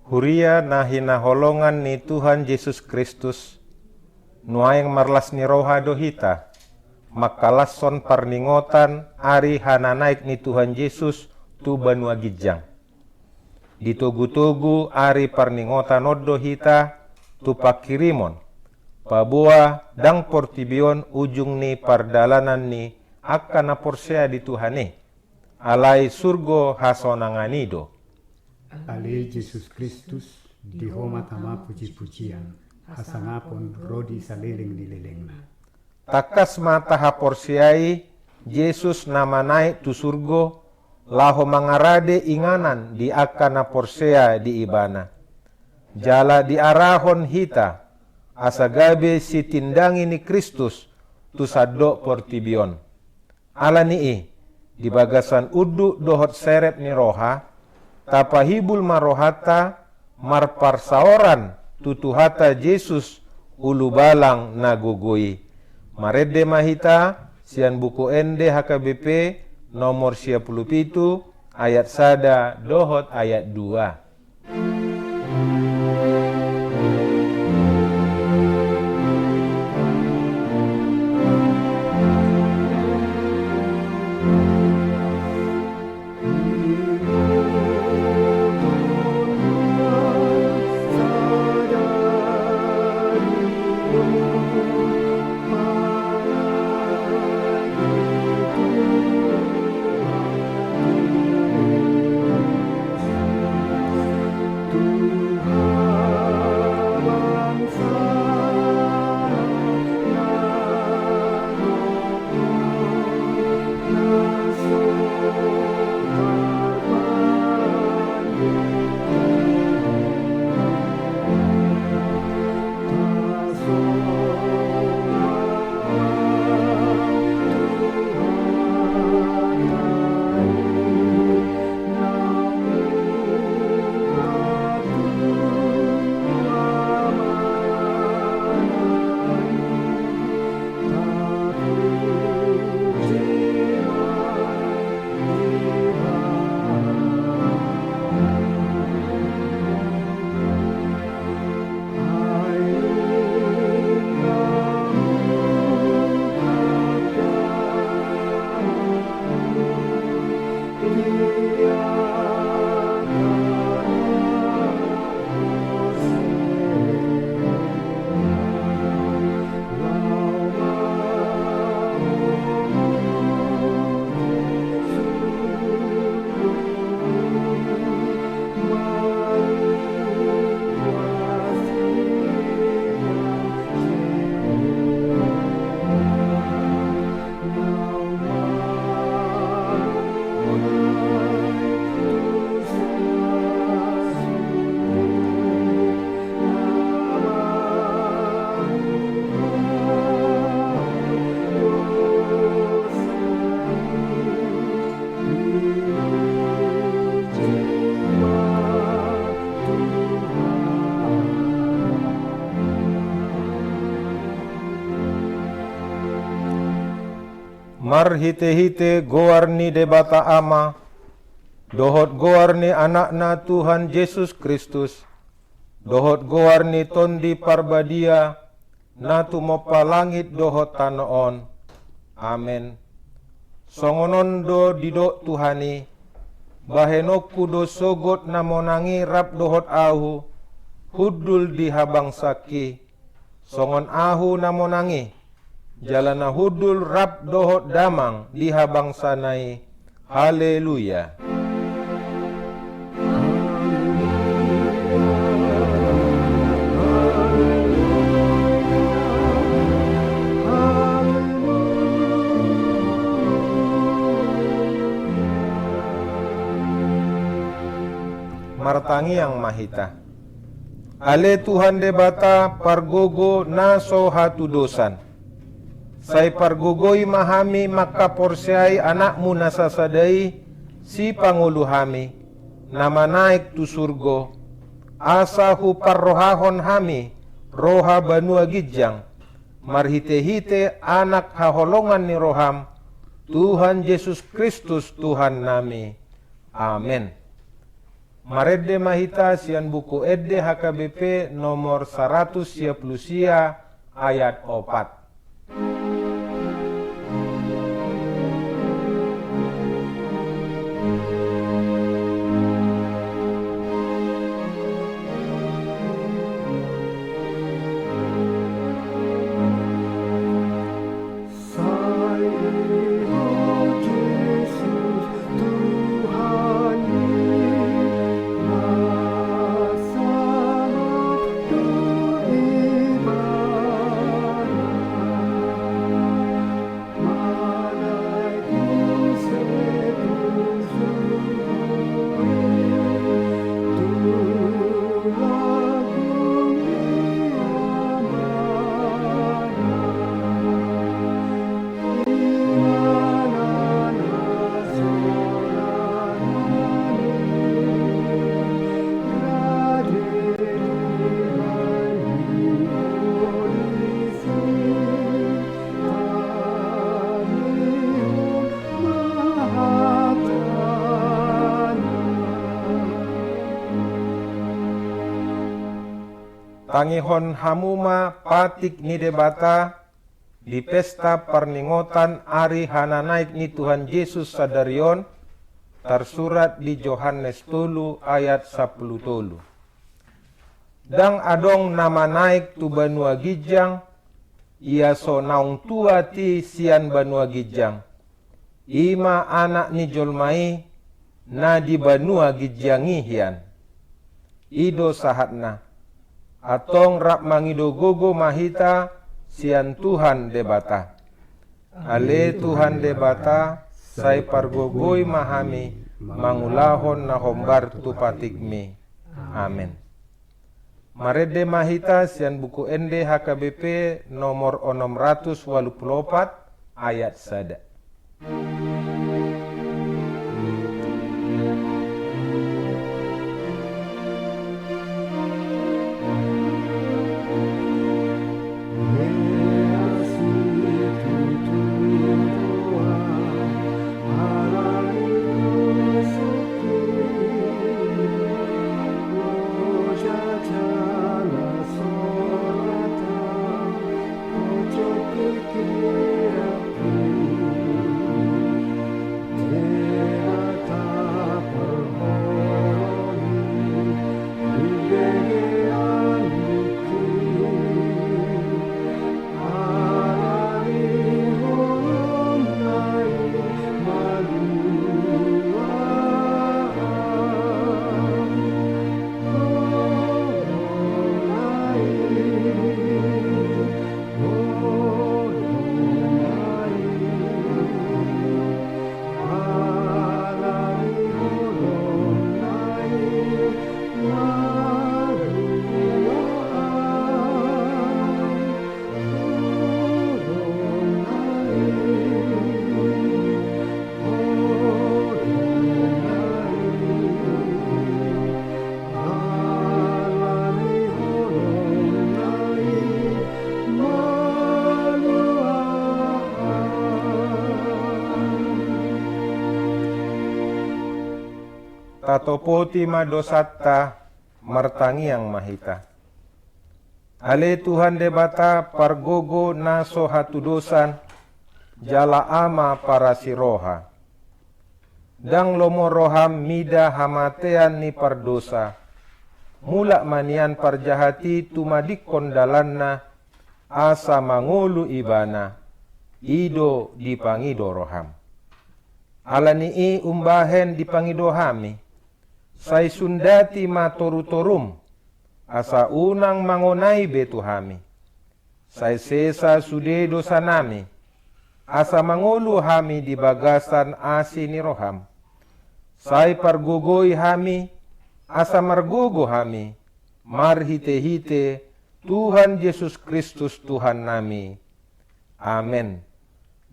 Huria nahina holongan ni Tuhan Yesus Kristus, nuaeng marlas ni roha dohita, makalasson parningotan ari hana naik ni Tuhan Yesus tu banua gijang. Ditugu-tugu ari parningotan oddo hita tu pakirimon, pabua dang portibion ujung ni pardalanan ni akana porsea di Tuhane, alai surgo hasonanganido. Ale Yesus Kristus di homa tama puji-pujian, hasangapon rodi saliling nililingna. Takas mata haporsiai Yesus nama naik tu surgo, laho mangarade inganan di akana porsea di ibana. Jala di arahon hita, asagabe si tindangi ni Kristus tu sadok portibion. Ala nii, di bagasan udu dohot seret ni roha, tapahibul marohata marparsaoran tutuhata Yesus ulu balang nagugui. Marede mahita sian buku ende HKBP nomor 17 ayat sada dohot ayat 2. Mar hite-hite goarni debata ama, dohot goarni anakna Tuhan Yesus Kristus, dohot goarni tondi parbadia, natu mopa langit dohot tanoon. Amen. Songonon do didok Tuhani, bahenokku do sogot namonangi rap dohot ahu, hudul di habang saki, songon ahu namonangi, jalana hudul rap dohot damang di habang sanai. Haleluya. Martangi yang mahita. Ale Tuhan debata pargogo naso hatu dosan. Sai pargogoi mahami maka porsiai anakmu nasasadai si pangulu hami. Nama naik tu surgo. Asahu parrohahon hami roha banua gijang. Marhite-hite anak haholongan ni roham. Tuhan Yesus Kristus Tuhan nami. Amin. Maredde mahita sian buku edde HKBP nomor 110 ayat 4. Tangihon hamuma patik ni debata di pesta perningotan Ari Hananaik ni Tuhan Yesus sadarion tersurat di Yohanes 3 ayat 10 tolu. Dang adong nama naik tu banua gijang, ia so naung tua ti sian banua gijang. Ima anak ni jolmai na di banua gijangi hian. Ido sahatna. Atong rap mangido gogo mahita sian Tuhan debata. Ale Tuhan debata, sai pargogoi mahami, mangulahon na hombar tu patikmi. Amin. Maredde mahita sian buku ende HKBP nomor 684 ayat 1. Tatopoti madosatta martangiang mahita. Ale Tuhan debata pargogo naso hatudosan jala ama para siroha. Dang lomo roham mida hamatean ni pardosa. Mula manian parjahati tumadik kondalanna asa mangulu ibana. Ido dipangido roham. Alani umbahen dipangido hami. Sai sundati matorutorum, asa unang mangonai betu hami. Sai sesa sude dosa nami, asa mangulu hami di bagasan asi ni roham. Sai pargogoi hami, asa margogo hami, marhite-hite Tuhan Yesus Kristus Tuhan nami. Amen.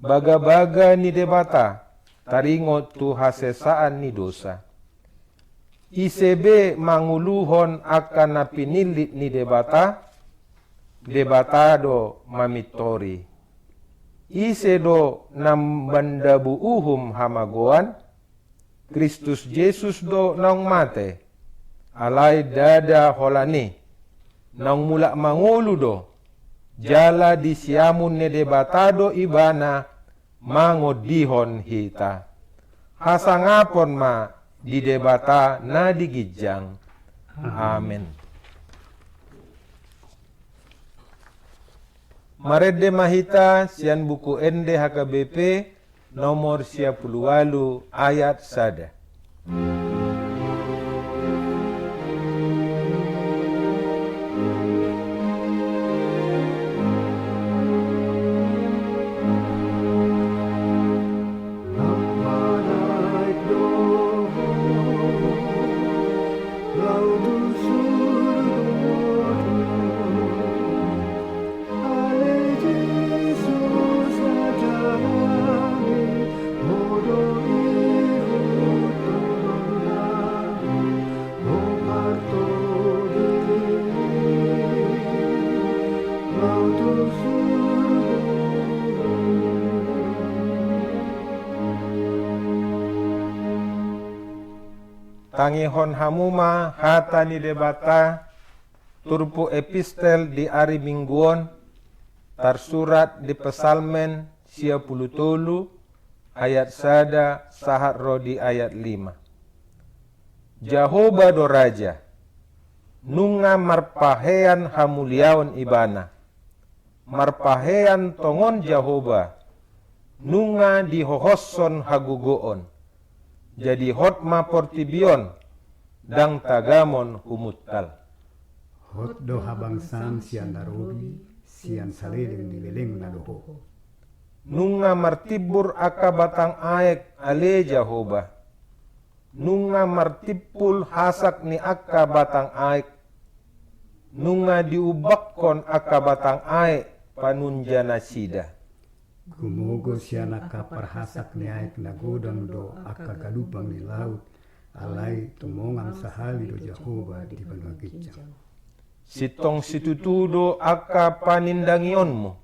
Baga-baga ni debata, taringot tu hasesaan ni dosa. ICB manguluhon akan napinilit ni debata, debatado mamitori. Isedo nam bandabu uhum hamagoan, Kristus Yesus do naung mate, alai dada holani nang mula mangulu do jala di siamun ne debatado ibana mangodihon hita hasangapon ma di debata na digijang. Amen. Marede mahita sian buku ende HKBP nomor 10 ayat sada. Tangihon hamuma hata ni debata turpu epistel di hari mingguon tersurat di pesalmen 10 ayat sada sahat rodi ayat 5. Jahoba do raja nunga marpahean hamuliaon ibana marpahean tongon Jahoba nunga dihohosson hagugoon jadi hotma portibion dang tagamon humuttal. Hot do habangsan sian darobi sian saleleng dileleng na doho. Nunga martibur aka batang aek ale Jahoba. Nunga martipul hasak ni aka batang aek. Nunga diubakkon aka batang aek panunjana sida. Gumogo sian aka parhasak ni aek na godang do aka galupang ni laut alai tumongang sahali do Jahoba di panwagijang. Sitong situtudo aka panindangionmu.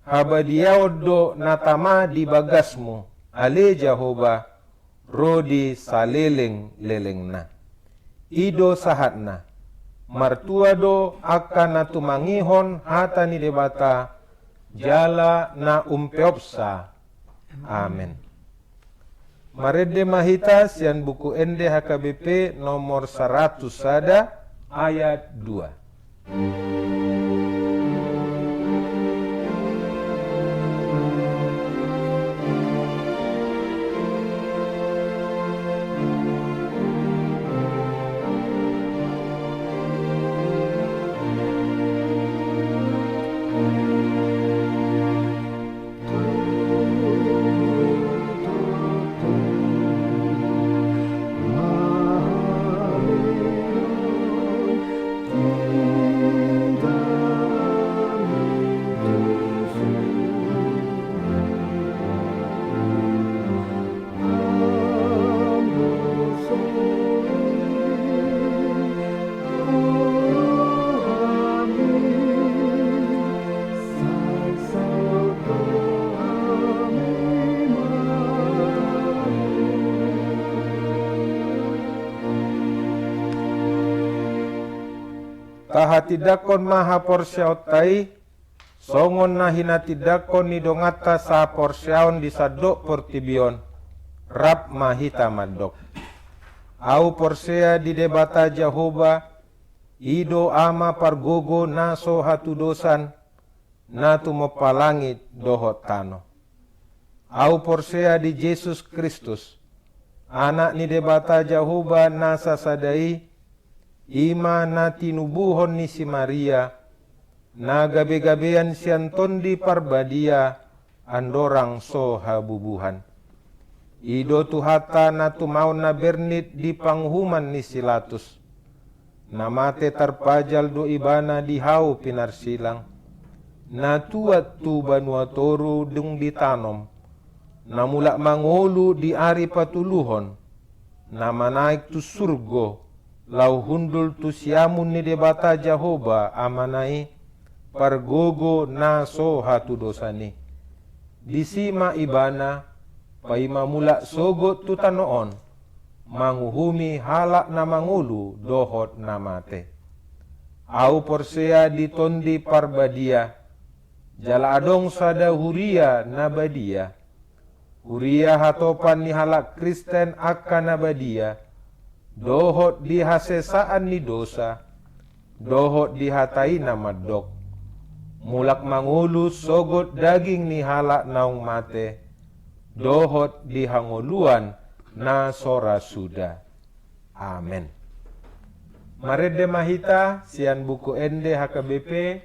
Habadiaod do natama di bagasmu ale Jahoba rodi saleleng leleng na. Ido sahatna martua do aka natumangihon hata ni debata jala na umpeopsa. Amen. Marede mahita sian buku ende HKBP nomor 100 sada ayat 2. Tahatidakon maha porsyaotai songon na hinatidakon ni dongata sa porsyaon di sadok portibion rap mahita madok. Au porsya di debata Jahoba ido ama pargogo naso hatu dosan na tumopalangit dohot tano. Au porsya di Yesus Kristus anak ni debata Jahoba nasa sadai ima na tinubuhon ni si Maria na gabe-gabean sian tondi parbadia andorang so habubuhan. Ido tuhata na tumaon na bernit di panghuman ni Silatus. Na mate tarpajal do ibana di hau pinarsilang. Na tuat tu banua toru dung ditanom. Na mula mangolu di ari patuluhon. Na manaik tu surgo. Lau hundul tu siamun ni debata Jahoba amanai pargogo na so hatu dosani. Disima ibana paima mula sogo tu tanoon manguhumi halak na mangulu dohot na mate. Au porsea ditondi parbadia, jala adong sada huria na badia. Huria hatopan ni halak Kristen akan na badia, dohot di hasesaan ni dosa, dohot di hatai na madok. Mulak mangulu sogot daging ni halak naung mate, dohot di hanguluan na sora suda. Amen. Marede mahita sian buku ende HKBP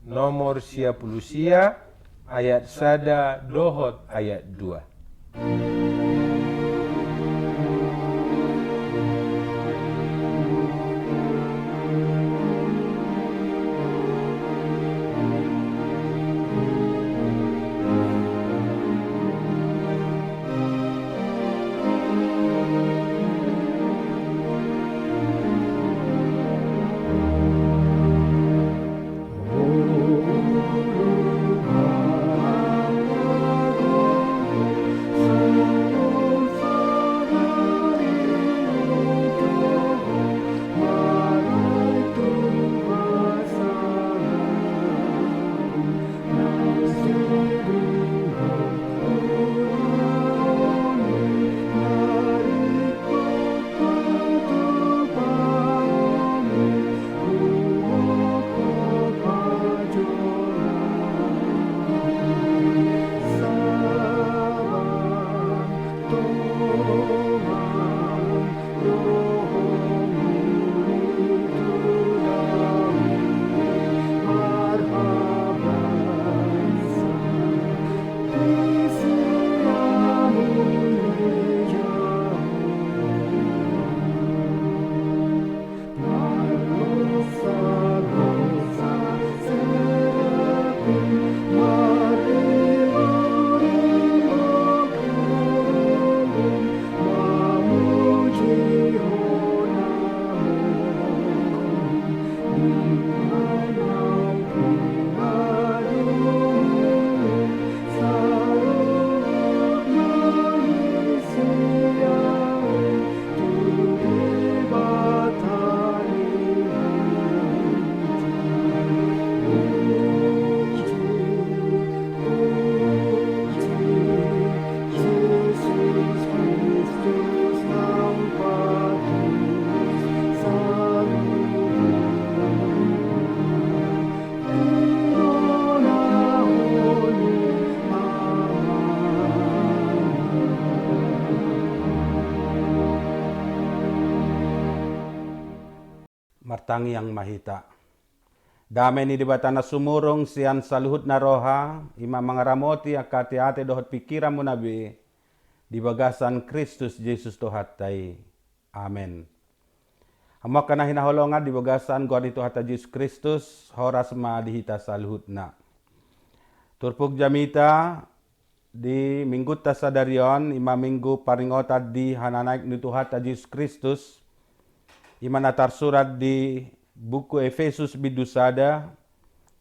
nomor 10 ayat sada dohot ayat 2. Martangi yang mahita. Damai ni dibatana sumurung sian saluhut na roha, ima mangaramoti akati ate dohot pikiran mo nabi, di bagasan Kristus Yesus tohatai. Amen. Hamak kana hinaholongan di bagasan God itu hata Yesus Kristus, horas ma dihita saluhut na. Turpuk jamita, di minggu tasadarion, ima minggu paringota di hananaik nitu hata Yesus Kristus, ima natar surat di buku Efesus bidusada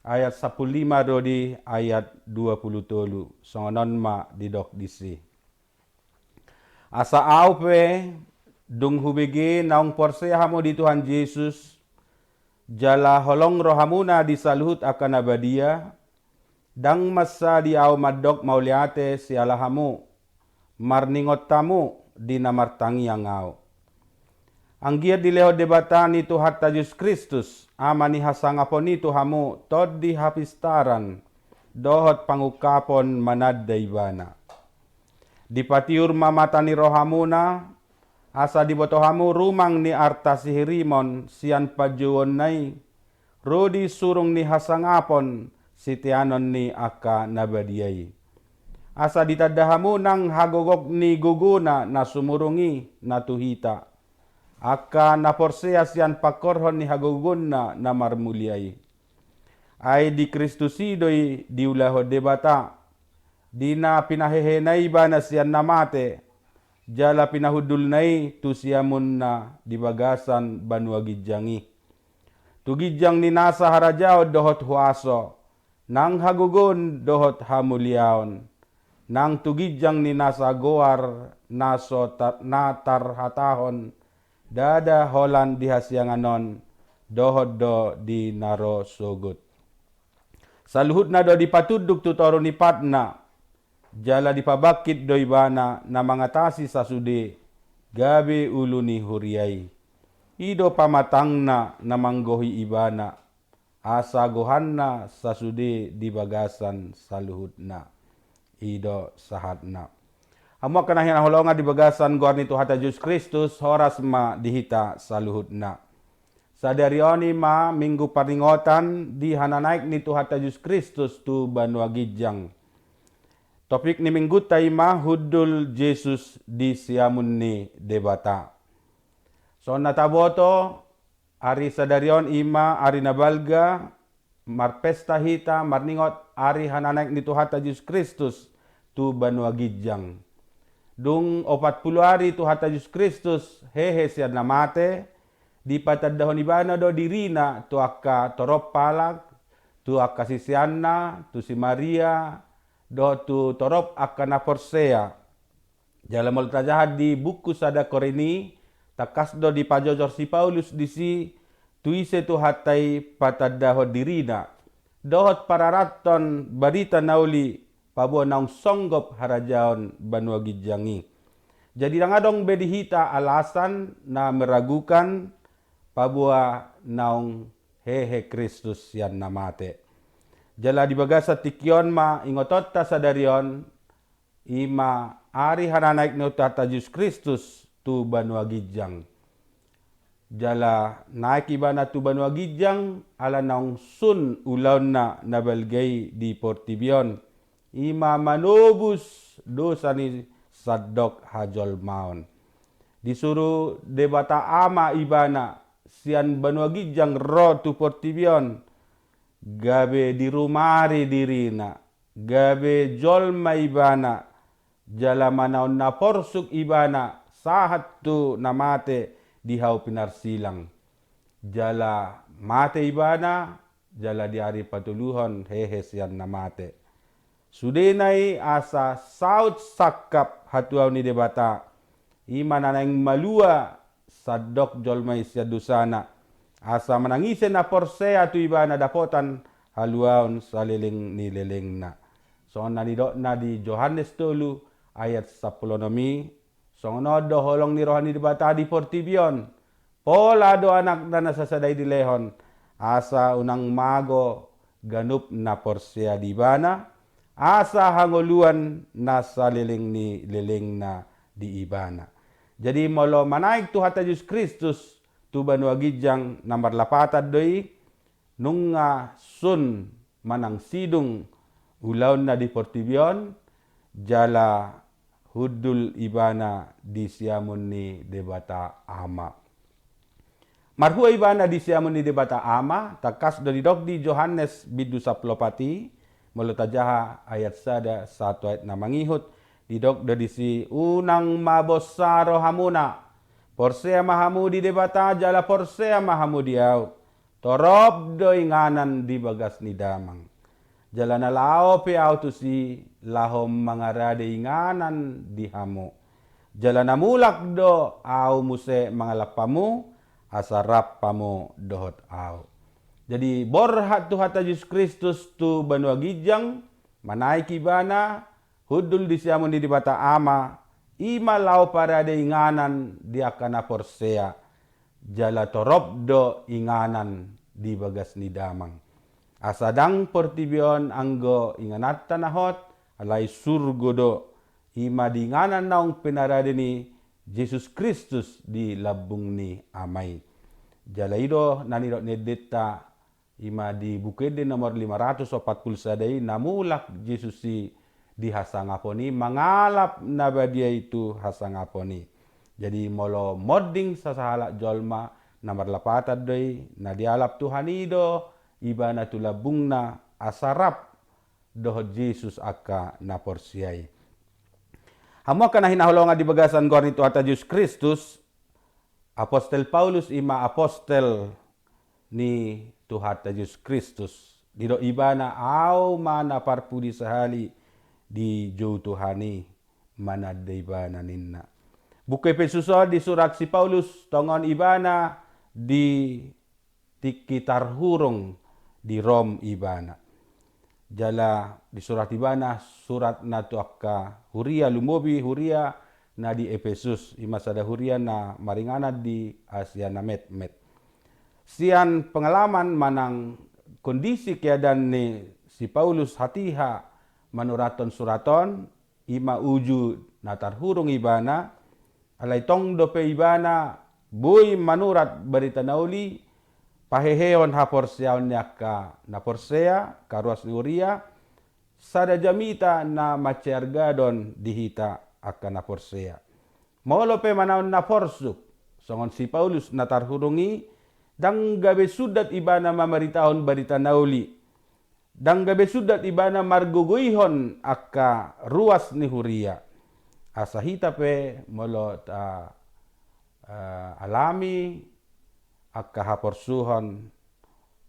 ayat 15 rodi ayat 20 songonon ma didok disi. Asa aupe dung hubege naung porse hamo di Tuhan Yesus jala holong rohamuna di saluhut akan abadia dang masa di au madok mauliate sialahamu marningot tamu di namartangi yang au. Anggia dileho debatan itu hatta Yesus Kristus, amani hasangapon itu hamu, tod di hapistaran, dohot pangukapon manad daibana. Dipatiur mamatani rohamuna, asa dibotohamu rumang ni arta sihirimon, sian pajuon nai, rodi surung ni hasangapon, sitianon ni aka nabadiai. Asa ditadahamu nang hagogok ni guguna na sumurungi na tuhita. Aka naporsea sian pakorhon ni hagugunna na marmuliai. Ay di Kristusidoi diulaho debata. Dina pinahehenay ba na sian namate. Jala pinahudul nai tu siamun na dibagasan banuagidjangi. Tugidjang ni nasa harajao dohot huaso. Nang hagugun dohot hamuliaon. nang tugijang ni nasa goar natar hatahon dada holan dihasyanganon dohod do di naro sugut. Saluhut na do dipatuduk tutoro ni patna jala dipabakit do ibana na mangatasi sa sudi gabi ulu ni huriay. Ido pamatangna na manggohi ibana asa gohanna sa sudi di bagasan saluhut na. Ido sahatna. Amo kanahin holonga di bagasan goar ni Tuhan Yesus Kristus horas ma dihita saluhut na. Sadarioni ma minggu paringotan di hananaik ni Tuhan Yesus Kristus tu banua gijang. Topik ni minggu taima hudul Yesus di siamun ni debata. So nataboto ari sadarion ima ari nabalga marpesta hita marningot ari hananaik ni Tuhan Yesus Kristus tu banua gijang. Dung 40 hari Tuhan Yesus Kristus hehe siya namate di patadahon ibana do dirina tu akka torop palak tu akka sisianna tu si Maria do tu torop akka naporsea jala mol tajahat di buku sada Korini takas do di pajojor si Paulus disi tu ise tu hatai patadahon dirina dohot pararaton barita nauli pabuan naung songgop harajaon banua gijangi. Jadi nangadong bedihita alasan na meragukan pabua naung hehe Kristus yan namate. Jala di bagasa tikyon ma ingotot ta sadarion ima ari hananaik no Tata Yesus Kristus tu banua gijang. Jala naik ibana tu banua gijang ala naung sun ulawn na nabalgay di Portibion. Ima manubus dosa ni sadok hajol maon. Disuruh debata ama ibana sian banua gijang ro tu Portibion. Gabe dirumari dirina. Gabe jolma ibana. Jala manaon na porsuk ibana. Sahat tu namate dihau pinarsilang. Jala mate ibana. Jala diari patuluhon hehe sian namate. Sudenai asa saut sakap hatuaw ni debata. Ima nanang malua sadok jolmay siya dusana. Asa manangisen na porsea tu iba na dapotan haluaon sa liling ni liling na. So nanidok na di Johannes 3 ayat 10. So do holong ni rohani debata di Portibion. Pola do anak na nasasaday di lehon. Asa unang mago ganup na porsea di bana. Asa hanguluan na sa liling ni liling na di ibana. Jadi molo manaik tu hata Yesus Kristus tu banua gijang nomor 4 doi nunga sun manang sidung ulaw na di Portibion jala hudul ibana di siamun ni debata ama. Marhua ibana di siamun ni debata ama takas dari dok di Johannes bidu saplopati Molutajaha ayat sada 1 ayat na mangihut didok dari si unang mabosaro hamuna porsea mahamu di debata jala porsea mahamu diaw torop do inganan di bagas ni damang jala na lao pe auto si lahom mangarade inganan di hamu jala na mulak do au muse mangalapamu asarap pamu dohot au. Jadi borhat tu hata Yesus Kristus tu banua gijang manaiki bana hudul di siamun di debata ama ima lau parade inganan dia kana porsea jala torop do inganan di bagas ni damang asadang Portibion anggo inganata nahot alai surgo do ima di inganan naung penarade ni Yesus Kristus di labung ni amai jala ido naniro nedeta ima di bukede nomor 540 sadai namulak Yesus si di hasangaponi mangalap nabadia itu hasangaponi. Jadi molo modding sasahala jolma nomor 4 doi na dialap Tuhan ido ibana tulabungna asarap doh Yesus aka naporsiai. Hamu akan hinaholonga di bagasan gor itu hata Yesus Kristus Apostel Paulus ima apostel ni Tuhan Yesus Kristus. Dido ibana au mana parpudi sahali di jauh Tuhani mana ibana ninna. Buku Efesus di surat si Paulus tongon ibana di tikitar hurung di Rom ibana. Jala di surat ibana surat na tu akka huria lumobi huria na di Efesus imasada huria na maringana di Asia na met. Sian pengalaman manang kondisi keadaan ni si Paulus hatiha manuraton suraton ima uju natar hurung ibana alai tong dope ibana boy manurat berita nauli paheheon haporseaon nyaka na porsea karuas nuria sada jamita na macergadon dihita akan na porsea molo pe manaon na porsuk songon si Paulus natar hurungi dang gabe sudat ibana mamaritahon berita nauli dang gabe sudat ibana margogoihon akka ruas ni huria asahita pe molo alami akka haporsuhon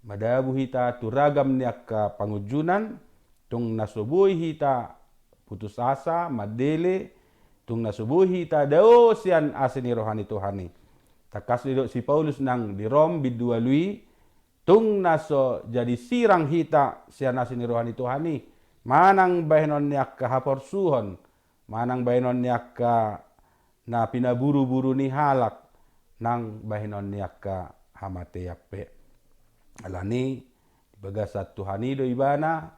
madabu hita turagam ni akka pangujunan tung nasubuhi hita putus asa madele tung nasubuhi hita dao sian asini rohani Tuhani takas didok si Paulus nang di Rom bidua lui tung naso jadi sirang hita sian asini rohani Tuhani manang bahenon niak haporsuhon manang bahenon niak na pinaburu-buru ni halak nang bahenon niak hamate yape alani dibagasat Tuhani do ibana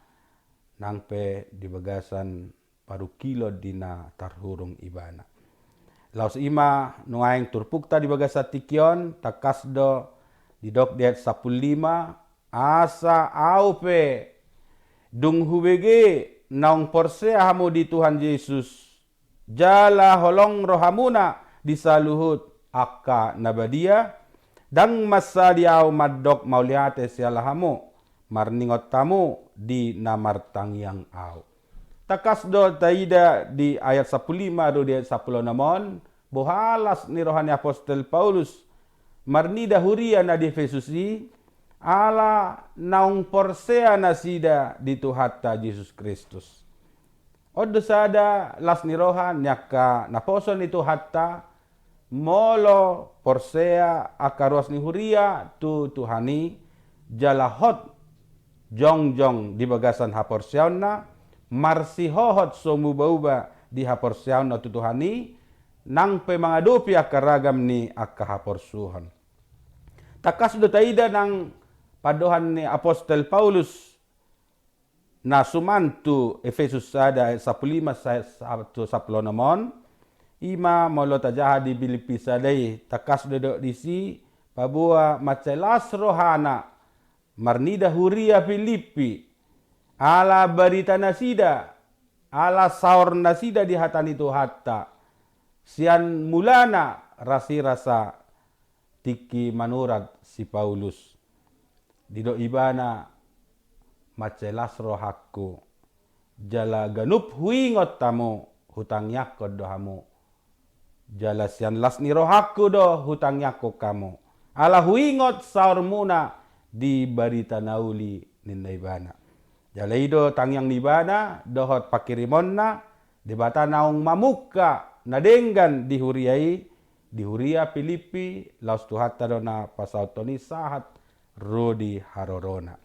nang pe dibagasan paru kilo dina tarhurung ibana laus ima nuaing turpukta di bagasat tikion takas do didok diet 15 asa aupe dung hubege naung porsea hamu di Tuhan Yesus jala holong rohamuna disaluhut akka nabadia dang masa diau madok mauliate sialahamu marningot tamu di namartang yang au takas do taida di ayat 15 do di ayat 10 namon bohalas ni rohani apostel Paulus marnida huria na di Efesusi ala naung porsea nasida di Tuhatta Yesus Kristus oddo sada las ni rohan nyaka naposon ni Tuhatta molo porsea akaruas ni huria tu Tuhani jalahot jongjong di bagasan haporseaon na marsihohot somuba-uba di haporseaon na tu Tuhani nang pe mangadopi akaragam ni akka haporsuhon takas do taida nang padohan ni apostel Paulus na sumantu Efesus sada 15 sabtu saplonomon ima molo tajaha di Filipi sadai takas do disi pabua macelas rohana marnida huria Filipi ala barita nasida ala saur nasida di hatani tu hatta sian mulana rasa tiki manurat si Paulus dido ibana macelas rohakku jala ganup huingot tamu hutang yakod dohamu jala sian las ni rohakku do hutang yakko kamu ala huingot saur muna di barita nauli ninna ibana jala ido tangyang nibana dohot pakirimonna debata naung mamuka nadenggan di huria Filipi laus Tuhatta dona pasautoni sahat rodi harorona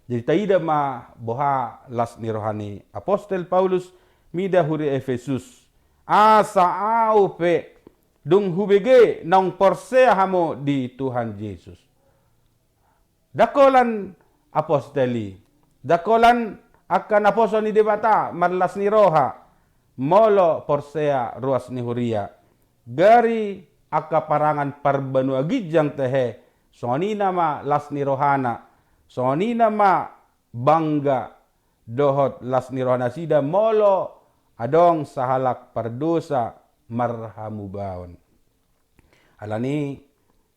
jadi taida ma boha las ni rohani apostel Paulus mida huria Efesus asa aupe dung hubege naung porsea hamo di Tuhan Yesus dakolan aposteli dakolan akan aposoni debata marlas ni roha molo porsea ruas ni huria gari aka parangan parbanua gijang tehe soni nama las ni rohana soni nama bangga dohot las ni rohana sida molo adong sahalak pardosa marhamu baon alani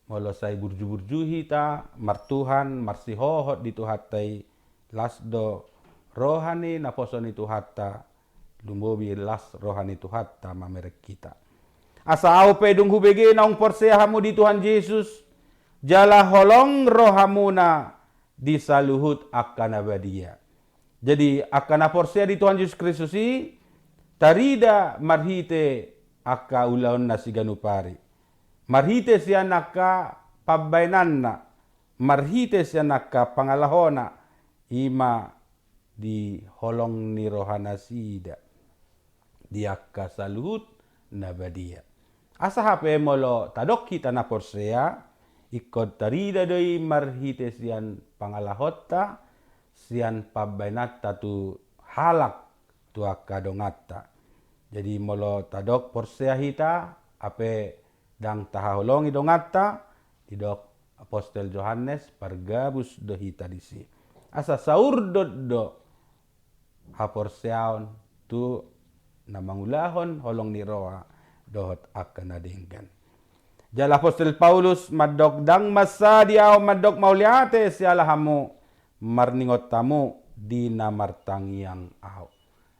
molo say burju-burju hita martuhan marsihohot di Tuhattai lasdo rohani naposoni Tuhatta lumbobi las rohani Tuhatta mamerek kita asa au pedung hubege naung porsea hamu di Tuhan Yesus jala holong rohamuna disaluhut akan abadia jadi akan porsea di Tuhan Yesus Kristus tarida marhite akka ulaon na si ganupari. Marhite siya naka pabainanna, marhite siya naka pangalahona, ima di holong ni rohana sida. Di akka saluhut na badia. Asa hape molo tadok kita na porsea, ikod tarida doi marhite siyan pangalahota, siyan pabainata tu halak tu akka dongata. Jadi molo tadok porsea hita, ape dang tahaholongi dongata, idok Apostel Yohanes pargabus do hita disi. Asa saur do haporseaon tu namangulahon holong ni roa dohot akan nadinggan. Jala Apostel Paulus madok dang masadiaw madok mauliate sialahamu marningot tamu di namartangiang aw.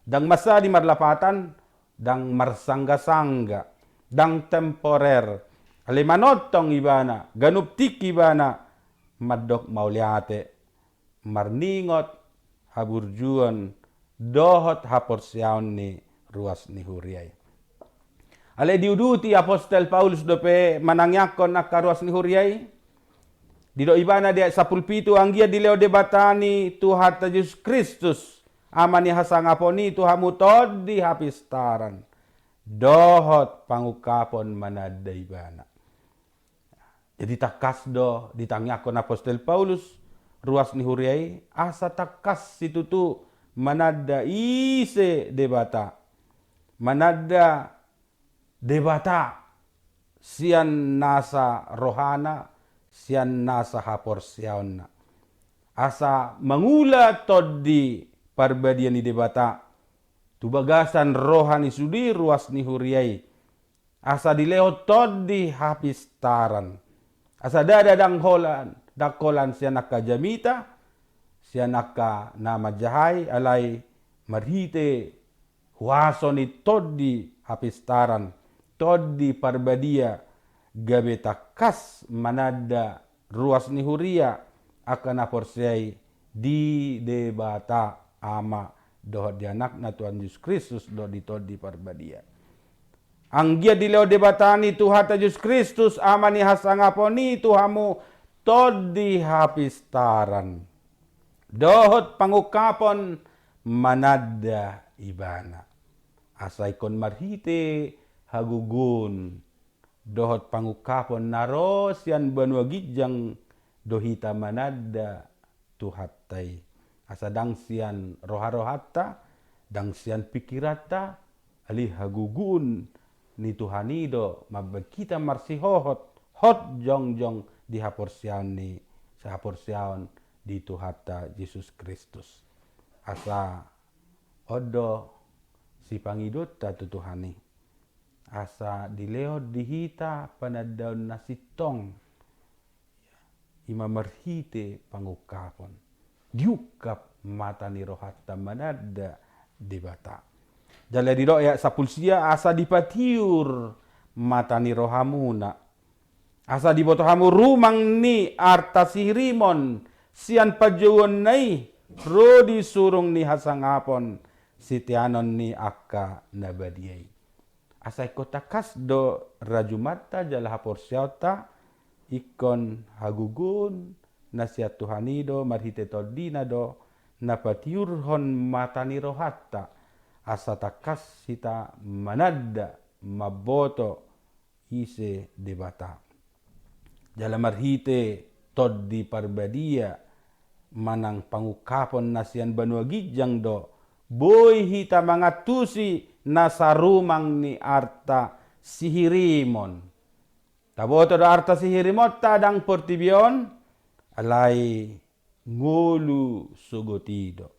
Dang masadi marlapatan, dang marsangga-sangga, dang temporer, alimanotong ibana, ganuptik ibana, madok mauliate, marningot haburjuan, dohot haporsiaon ni ruas ni huriay. Ale diuduti Apostel Paulus dope manangyakon nakaruas ni huriay. Dido ibana dia sa pulpito anggia dileo debatani Tuhan Yesus Kristus. Amani hasangaponi Tuhamu tod di hapistaran. Dohot pangukapon manada ibana. Jadi takas do ditangyakon Apostel Paulus ruas ni huriay. Asa takas situtu manada ise debata. Manada debata sian nasa rohana, sian nasa haporsiaon na. Asa mangula tod di parbadian ni debata. Tubagasan rohani sudi ruas ni huriay. Asa dileo tod di hapistaran. Asa dadadang holan, dakolan siya nakajamita, siya naka namajahay, alay marhite, huaso ni tod di hapistaran. Tod di parbadia, gabe takas manada ruas ni huria, akan aporsay di debata ama dohot di anak na Tuhan Yesus Kristus do di tod di parbadia. Anggia dileo debatani Tuhan Yesus Kristus ama ni hasangaponi Tuhamu tod di hapistaran. Dohot pangukapon manada ibana. Asay kon marhite hagugun dohot pangukapon naros yan banwagijang dohita manada tuhatay. Asa dang siyan roha-rohata, dang siyan pikirata, ali hagugun ni Tuhanido mabagkita marsihohot, hot jong di haporsyaon ni sa haporsyaon di Tuhata Yesus Kristus. Asa odo si pangidot ta tutuhani. Asa dileo dihita panadaon na sitong imamarhite pangukapon. Diukap mata ni rohata manada debata. Jala dido ya sa pulsia asa dipatiur mata ni rohamuna. Asa dibotohamu rumang ni arta sihirimon sian pajuon nai rodi surung ni hasangapon sitianon ni akka nabadiyay. Asay kotakas do rajumata jala haporsyauta ikon hagugun nasiat Tuhanido marhite todina do napatiurhon matani rohatta asa takas sita manada maboto ise debata. Jala marhite todi parbadia manang pangukapon nasian banuagijang do boy hita mangatusi nasa rumang ni arta sihirimon. Taboto do arta sihirimot tadang portibion alay ngulu sugotido.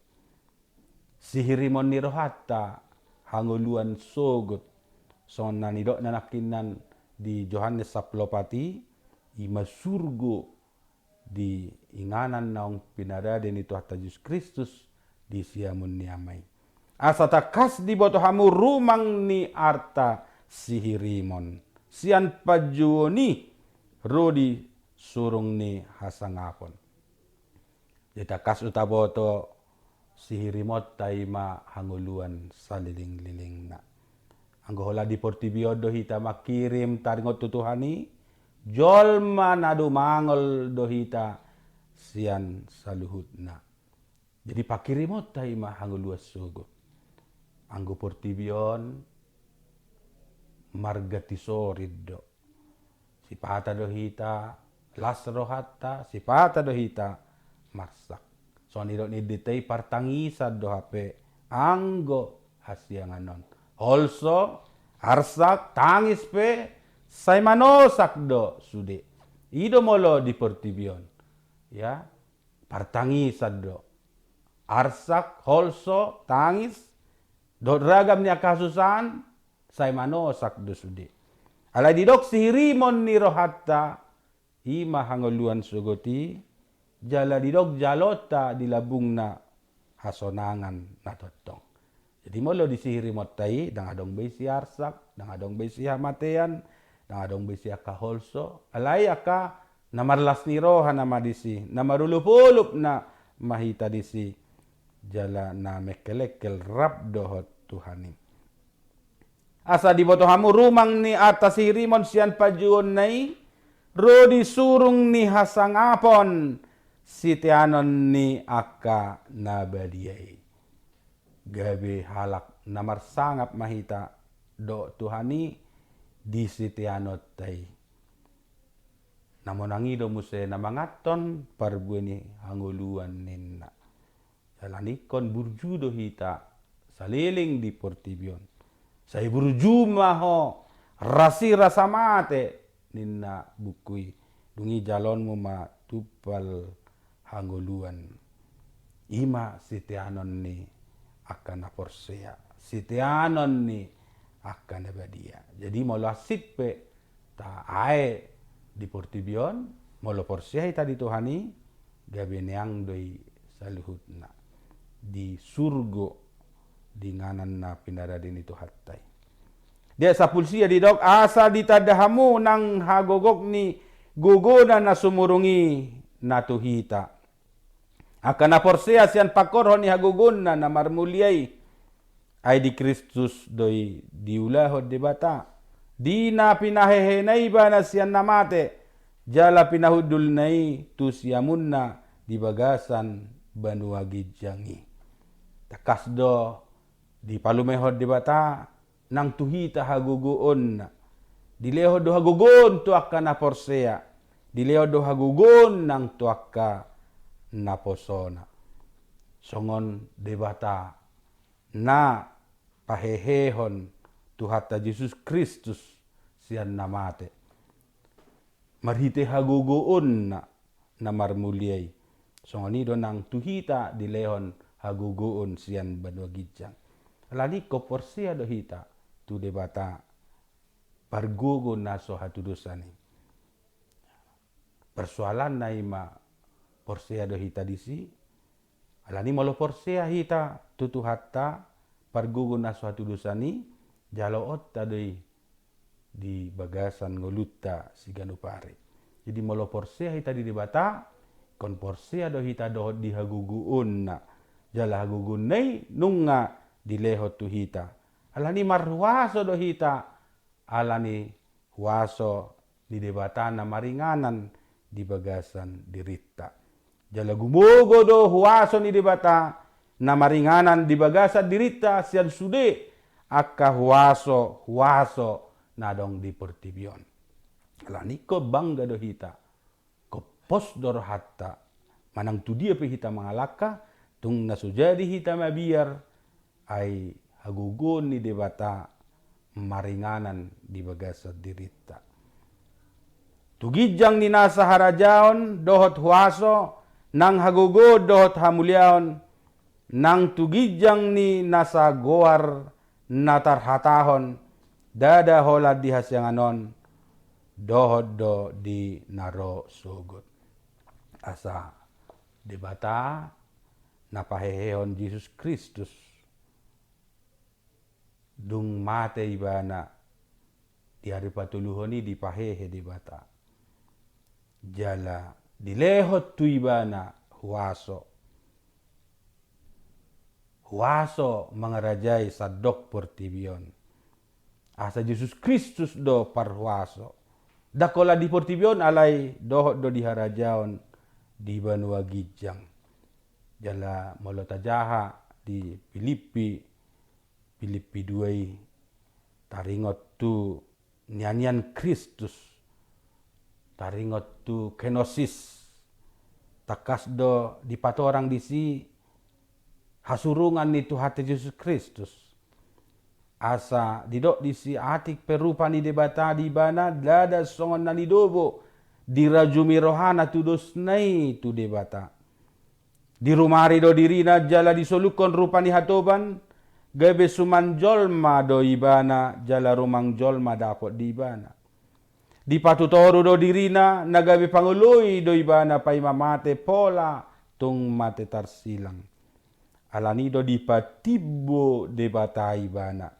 Sihirimon ni rohata hanguluan sogot. So nanido nanakinan di Yohanes Saplopati imasurgo di inganan naong pinarade ni Tuhan Yesus Kristus di siamun ni amay. Asa takas di botohamu rumang ni arta sihirimon. Sian pajuoni rodi surung ni hasangapon. Di takas utaboto sihirimot taima hanguluan saliling-liling na. Anggo hola di portibiodo hita makirim taringot tutuhani, jolma na dumangol do hita sian saluhut na. Jadi pakirimot taima hanguluas sugo. Anggo portibion margatisorid do. Sipata do hita lasrohatta, sipata do hita marsak. So niro ni ditay partangisa do hape anggo hasyanganon. Also arsak tangis pe say manosak do sude. Ido molo di portibion. Ya, partangisa do. Arsak, also tangis do ragam niya kasusan say manosak do sude. Alay didok sihirimon ni rohatta ima hangoluan sugoti jala didok jalota dilabung na hasonangan na totong. Jadi molo disihirimot tai dang adong besi arsak, dang adong besi hamatean, dang adong besi akaholso. Alay aka namarlas ni roha nama disi, namarulupulup na mahita disi jala na mekelekel rap dohot Tuhani. Asa dibotohamu rumang ni atas hirimon sian pajuon nai, rodi surung ni hasangapon, sitianon ni aka nabadiai. Gabi halak namar sangap mahita do Tuhani di sitianot tai. Namun angido muse namangaton parbueni hanguluan ninna. Jalanikon burjudo hita saliling di portibion. Saya burjuma ho rasi rasa mate ninna bukui dungi jalonmu ma tupal hanguluan ima sitianon ni akan aporsea sitianon ni akan abadia. Jadi molo asit pe ta ae di portibion molo porsea ita di Tuhani gabeneang doi saluhutna di surgo di nganan na pindaradin itu hatay. Dia sapulsia di dok asa ditadahamu nang hagogok ni gugoda na sumurungi na tuhita. Akan na porsea sian pakorho ni hagogon na marmuliay ay di Kristus doi diulahod di bata. Di na pinahehenay ba na siyan namate jala pinahudul nai tu siamun na di bagasan banuagi jangi. Takas do di palumehod di bata nang tuhita haguguon na. Dilehod do hagugon tuaka na porsea. Dilehod do hagugon nang tuaka na posona. Songon di bata na pahehehon tuhata Jesus Kristus sian namate. Marhite haguguon na marmuliay. Songon ido nang tuhita dilehon haguguon sian banuagijang. Lani ko porsia do hita tu debata pargugo naso hatudusani. Persoalan na ima porsia do hita disi. Alani molo porsia hita tutu hatta pargugo naso hatudusani jalo otta doi di bagasan ngolutta siganupare. Jadi molo porsia hita di debata kon porsia do hita do di haguguon na jala hagugun nei nunga dilehot tu hita. Alani marhuaso do hita. Alani huaso di debatana maringanan di bagasan dirita. Jala gumugo do huaso ni debata na maringanan di bagasan dirita sian sude akka huaso nadong di portibion. Alani ko bangga do hita. Ko pos dor hatta. Manang tu dia pe hita mangalaka tung nasujadi hita mabiar ay hagugon ni debata maringanan di bagasa dirita. Tugijang ni nasa harajaon dohot huaso nang hagugo dohot hamuliaon nang tugijang ni nasa goar natarhatahon dada hola di hasyanganon dohot do di naro sugot. Asa debata napahehon Jesus Kristus dung mate ibana di hari patuluhoni di pahehe di bata jala dilehot tu ibana huaso huaso mangarajai sadok portibion. Asa Yesus Kristus do parhuaso. Dakola di portibion alai dohot do diharajaon di Banua Gijang. Jala molota jaha di Filipi 2 taringot tu nyanyian Kristus. Taringot tu kenosis. Takas do di patorang disi hasurungan itu hati Yesus Kristus. Asa didok disi atik perupa ni debata di bana dada songon na lidobo dirajumi rohana tu dosnai tu debata. Di rumari do dirina jala disolukon rupa ni hatoban gabe suman jolma do ibana jala rumang jolma dapot di ibana. Di patutoru do dirina nagabe pangului do ibana pai mamate pola tung mate tarsilang. Alanido di patibo debata ibana.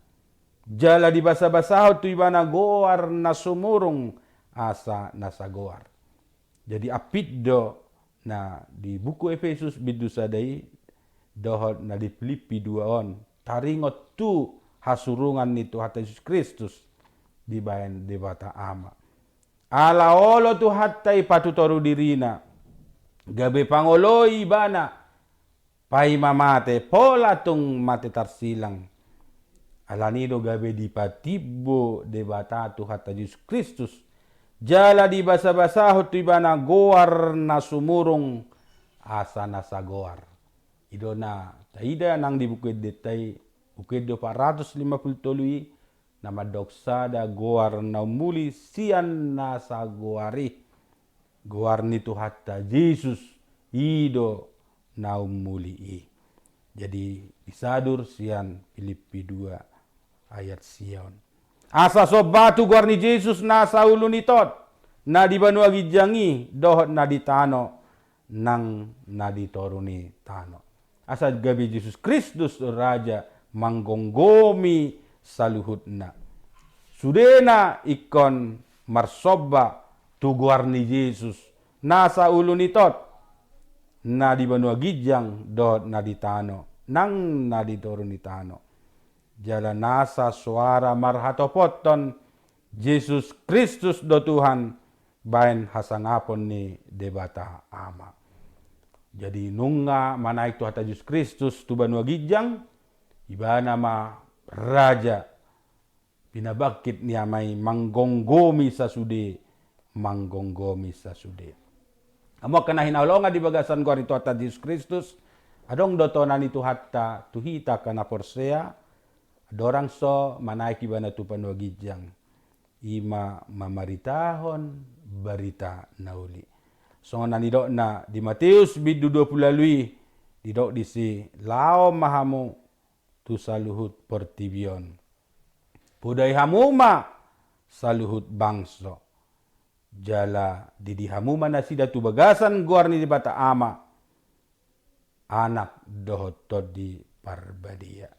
Jala di basa-basaho tu ibana goar na sumurung asa nasa goar. Jadi apiddo na di buku Efesus bidu sadai dohot na di Filipi 2 on taringot tu hasurungan itu hata Yesus Kristus di bayan debata ama. Ala olo tu hatai patutoru dirina gabe pangoloi ibana pai mamate pola tung mate tarsilang. Alanido gabe di patibo debata tu hatta Yesus Kristus. Jala di basa-basaho tu ibana goar na sumurung asa nasa goar. Ido na taida nang di bukid detai bukid 450 nama doksada goar na muli sian nasa goari. Goar ni tu hatta Yesus ido na muli. Jadi isadur sian Filipi 2 ayat sion. Asa sobatu goar ni Yesus nasa ulun itot na di Banua Gijangi dohot na di tano nang na di toruni tano. Asa gabi Yesus Kristus raja manggonggomi saluhutna. Sudena ikon marsoba tu goar ni Yesus nasa ulun itot na di Banua Gijang dohot na di tano nang na di toruni tano. Jala nasa suara marhatopoton Yesus Kristus do Tuhan bain hasangapon ni debata ama. Jadi nunga manaik tu hata Yesus Kristus tu Banua Gijang ibana ma raja pinabakit ni amai manggonggomi sasude amo kana hinaulonga di bagasan goar itu hata Yesus Kristus adong dotonan itu hatta tuhita kana porsea dorang so manaiki bana tu Banua Gijang ima mamaritahon barita nauli. So nanidok na di Matius bidu 20 lui didok disi lao mahamu tu saluhut portibion. Pudai hamuma saluhut bangso. Jala didi hamuma nasida tu bagasan goar ni di bata ama. Anak dohot di parbadia.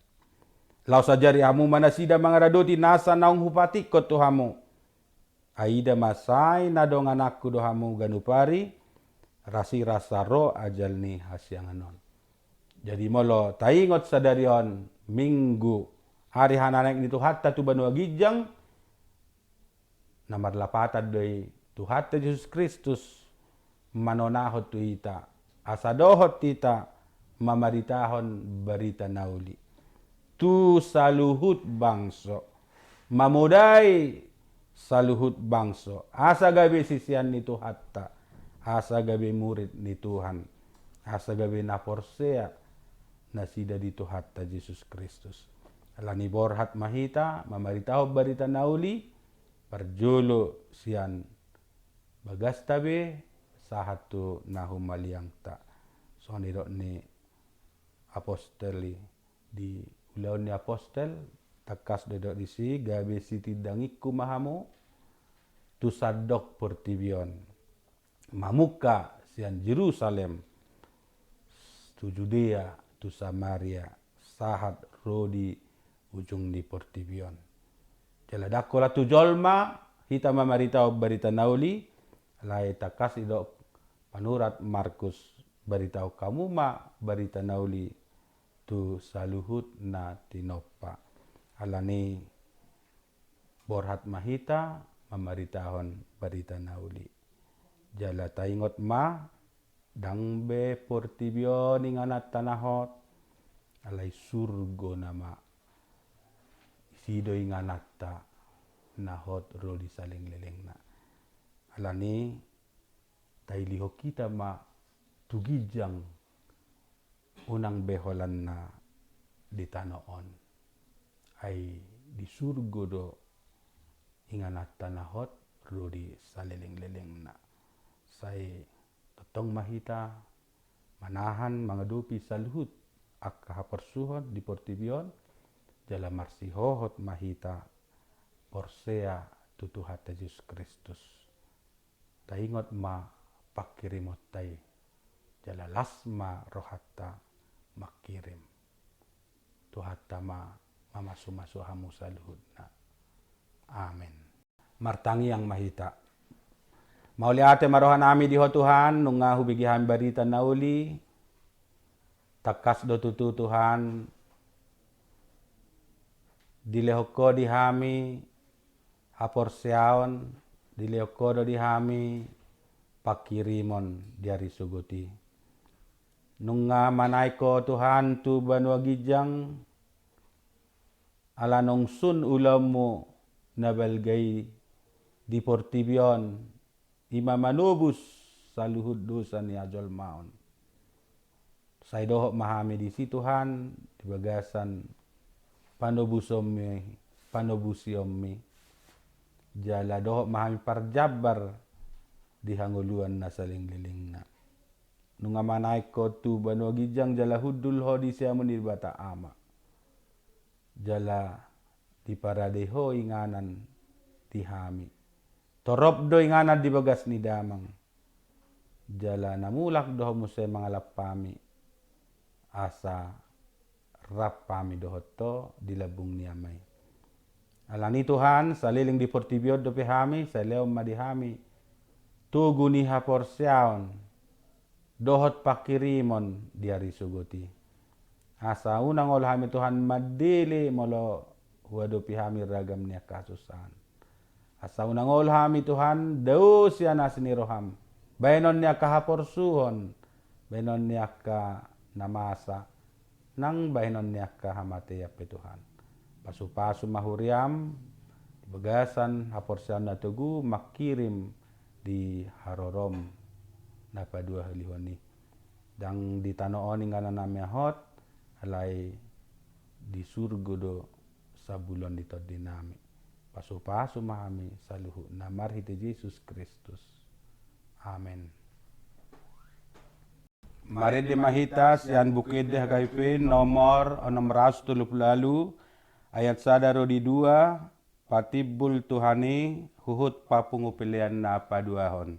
Lau sajari hamu manasida mangaradoti nasa naung hupatik ko tu hamu. Aida masai nadong anakku do hamu ganupari. Rasi rasa ro ajal ni hasyanganon. Jadi molo taingot sadarion minggu hari hananek ni tu hatta tu Banua Gijang. Namar lapatan doi tu hatta Yesus Kristus manonahot tu ita. Asa dohot ita mamaritahon barita nauli. Tu saluhut bangso. Mamudai saluhut bangso. Asa gabe sisian ni tu hatta. Asa gabe murid ni Tuhan. Asa gabe na porsea nasida di tu hatta Yesus Kristus. Alani borhat mahita mamaritaho barita nauli parjolo sian bagas tabe sahatu nahumaliang ta. So nidok ni apostoli di Ulaun ni apostel takas dedok disi gabe siti dangiku mahamu tu sadok portibion mamuka sian Jerusalem tu Judea tu Samaria sahat rodi ujung di portibion. Jala dakola tu jolma hita mamarita barita nauli lai takas idok panurat Markus baritau kamu ma barita nauli tu saluhut na tinopa. Alani borhat mahita mamaritahon barita nauli. Jala taingot ma dangbe portibio ninganat tanahot alai surgo nama sido inganatta nahot roli saling lelengna. Alani tailiho kita ma tugijang unang beholan na di tanoon ay di surgo do inganat tanahot rodi saleleng-leleng na say totong mahita manahan mga dupi saluhut ak kahapersuhon di portibion jala marsihohot mahita porsea tutuhat Yesus Kristus taingot ma pakirimot tay jala lasma rohatta makirim tuhatta ma mamasumasu hamu saluhut na. Amen. Martangi yang mahita. Mauli ate marohan ami diho Tuhan nunga hubigi hami barita nauli takas do tutu Tuhan dilehoko di hami haporseaon dilehoko do di hami pakirimon diari sugoti nunga manaiko Tuhan tu banua gijang ala nongsun ulamu nabalgai di portibion ima manubus saluhud dosa ni ajol maon. Saya dohok mahami di si Tuhan di bagasan panubusiommi jala dohok mahami parjabar di hanguluan na saling lilingna. Nunga manaiko tu banua gijang jala hudul ho di siamun di bata ama. Jala di paradeho inganan di hami. Torop do inganan di bagas ni damang. Jala namulak doho musay mangalap pami. Asa rap pami doho to di labung ni amay. Alani Tuhan saliling di portibiod do pehami sa leom madihami. Tugu ni haporsiaon. Dohot pakirimon diari sugoti. Asa unang olhami Tuhan madili molo huwado pihami ragam niya kasusahan. Asa unang olhami Tuhan daw siya nasiniroham. Bainon niya kahaporsuhon. Bainon niya ka namasa. Nang bainon niya kahamatiyap Tuhan. Pasu-pasu mahuriam. Bagasan haporsian na tugu makirim di harorom na padua halihoni. Dang di tanoon nga na namihot. Alay di surgo do sa bulon dito dinami. Pasu-pasu mahami saluhu na marhiti Jesus Kristus. Amen. Mari di mahitas yan bukid di hagaypin nomor 630 ayat sadaro di 2 patibul Tuhani huhut papungupilian na paduahon.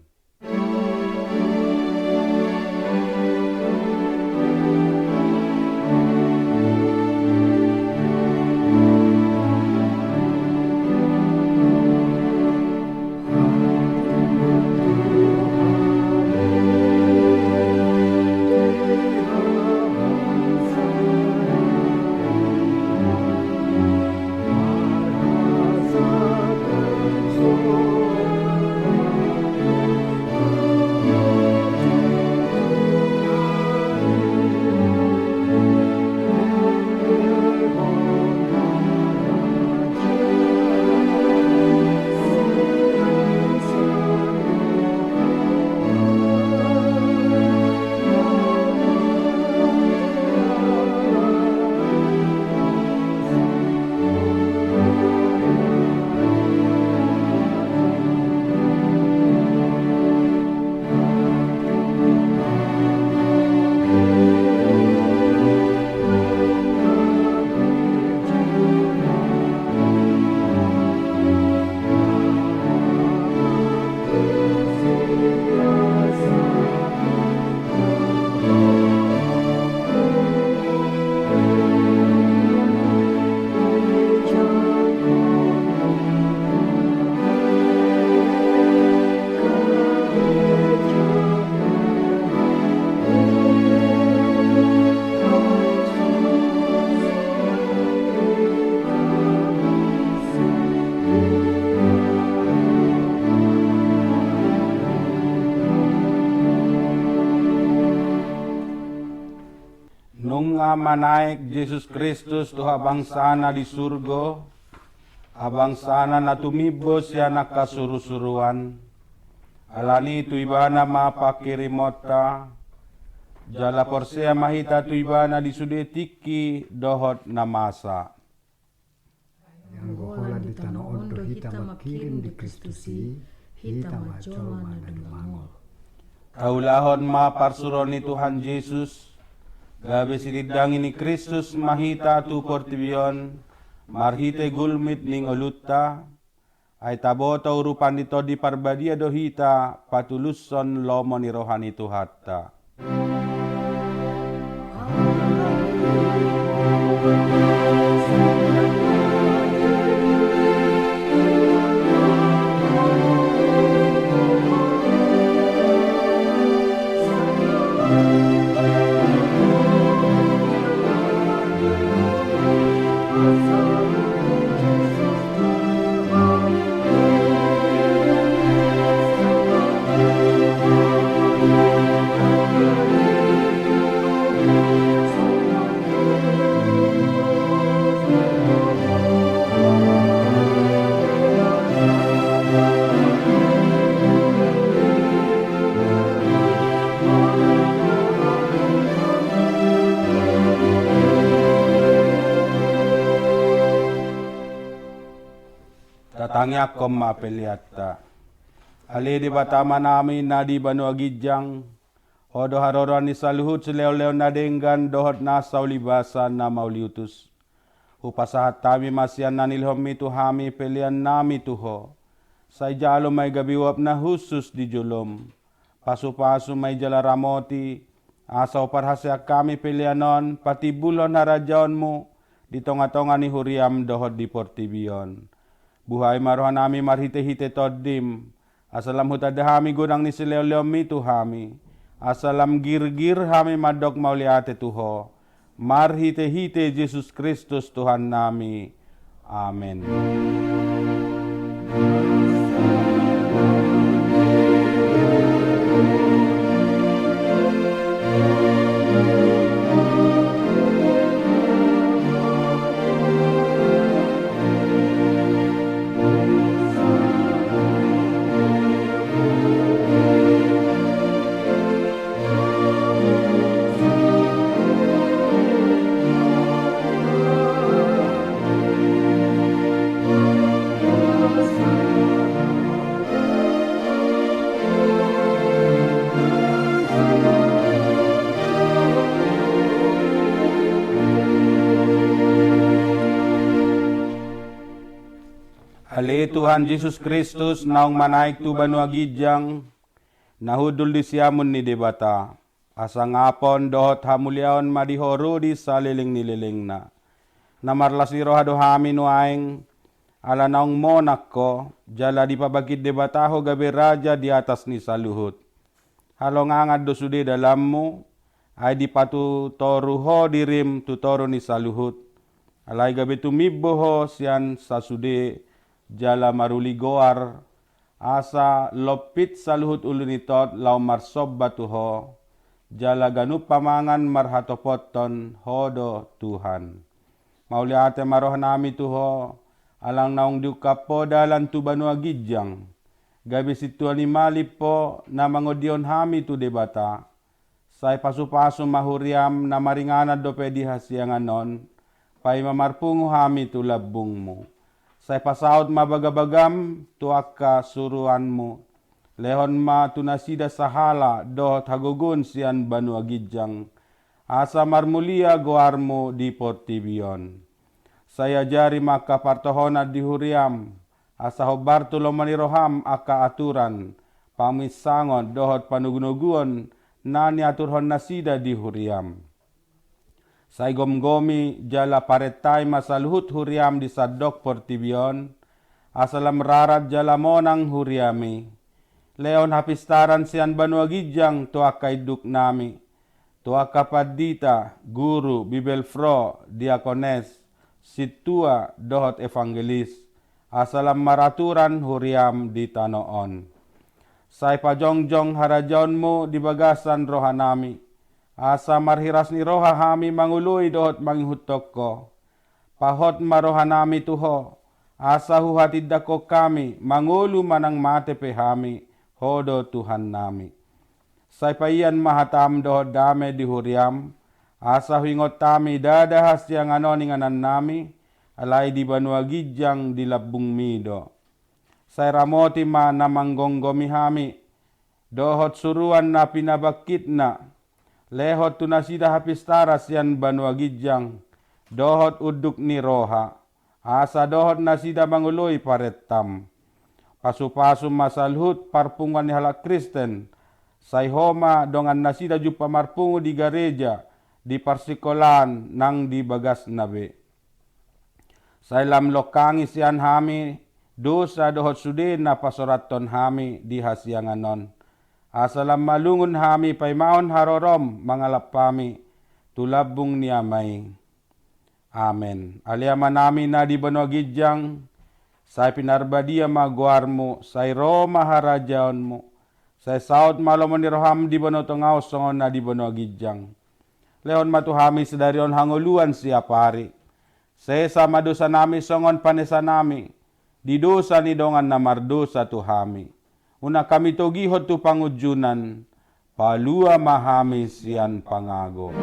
Nung manaik Jesus Kristus tuha bangsana di surga, abangsana na tumibos siya nakasuru-suruan. Alani tu ibana mapakirimota, jala porsea mahita tu ibana di sudetiki dohot namasa. Yang gohola di tanah ondo hita makirim di Kristusi, hita macoma na dumangol. Kaulahon maparsuroni Tuhan Yesus, gabe silidang ini Kristus mahita tu portibion, marhite gulmit ning olutta, ay tabota urupan dito di parbadia dohita, patuluson lomo ni rohani Tuhatta. Tatangya kom mapeliatta. Ali di batama namin na di banuagidjang, hodo haroran ni saluhut sileo-leo na denggan dohot nasaw libasan na mauliutus. Upasahat tami masyan na nilhom itu hami pelian nami tuho. Say jalo may gabiwap na husus di julom. Pasu-pasu may jala ramoti, asaw parhasya kami pelianon, pati bulon harajaon mo, di tonga-tonga ni huriam dohot di portibion. Buhay marohan nami marhite-hite toddim. Asalam hutadahami gunang ni sileo-leo mitu hami. Asalam gir-gir hami madok mauliate tuho. Marhite-hite Jesus Kristus Tuhan nami. Amen. Ali Tuhan Yesus Kristus naong manaik tu banuagidjang, nahudul di siamun ni debata. Asa ngapon dohot hamuliaon madihoru di saliling nililing na. Namarlasi rohado hami nuaing, ala naong monak ko, jala di pabagid debataho gabi raja di atas ni saluhut. Halong angad do sude dalammu, ay di patu toruho dirim tutoro ni saluhut. Alay gabi tumiboho siyan sa sude, jala maruli goar, asa lopit saluhut ulunitot lau marsob batuho, jala ganup pamangan marhatopoton hodo Tuhan. Mauliate maroh nami tuho, alang naong diukapo dalan tu banuagidjang, gabi situan ni malipo na mangodion hami tu debata, say pasu-pasu mahuriam na maringanad do pedi hasianganon, pay mamarpungo hami tu labungmu. Say pasaot mabagabagam tuak ka suruan mo. Lehon ma tunasida sahala dohot hagugun siyan banuagidjang. Asa marmulia goar mo di portibion. Saya jari maka partohona di huriam. Asa hobar tulo maniroham aka aturan. Pamisangon dohot panugunuguon nani aturhon nasida di huriam. Say gomgomi jala paretay masaluhut huriam di sadok portibion, asalam rarat jala monang huriami. Leon hapistaran siyan banuagidjang tuak kaiduk nami, tuak kapadita, guru, bibelfro, diakones, situa dohot evangelis, asalam maraturan huriam di tanoon. Say pajongjong harajaon mo di bagasan rohanami, Asa marhiras ni roha hami mangului dohot manghut toko. Pahot maroha nami tuho. Asa huhatid dako kami mangulu manang mate pehami hodo Tuhan nami. Sai paian mahatam dohot dame di huriam. Asa hingot tami dadahas yang anoninganan nami. Alai di banua gijang di labung mido. Sai ramoti ma namanggonggomi hami. Dohot suruan na pinabakit na. Lehot tunasida hapistara sian banua gijang. Dohot uduk ni roha. Asa dohot nasida mangului paretam. Pasu-pasu masalhut parpungan ni halak Kristen. Sai homa dongan nasida jupa marpungu di gereja. Di parsikolan nang di bagas nabe. Sai lam lokangi sian hami. Dosa dohot sudin na pasoraton hami di hasianganon. Asalam malungun hami paimaon harorom mangalap pami tulabung niamay. Amen. Aliaman nami na di banwa gijang, say pinarbadia maguarmo, say Roma harajaonmo, say saot malomon ni roham di banwa tongaw songon na di banwa gijang. Leon matuhami sedarion hanguluan siap hari. Say sama dosa nami songon panesa nami, di dosa ni dongan namardosa tuhami. Una kami togihot tu pangujunan, palua mahami sian pangago.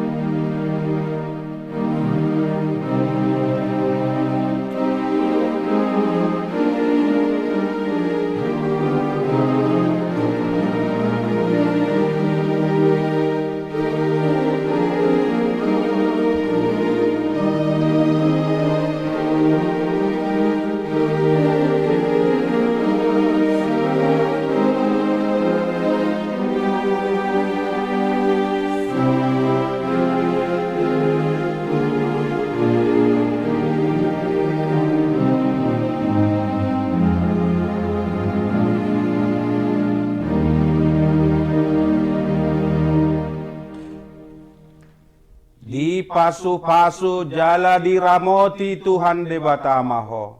Di pasu-pasu jala diramoti Tuhan de batamaho.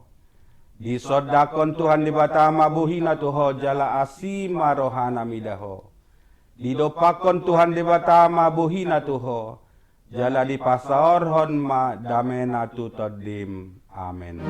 Di sodakon Tuhan de batama buhina tuho jala asima rohana midaho. Di dopakon Tuhan de batama buhina tuho jala di pasaorhon ma damena tutodim. Amen.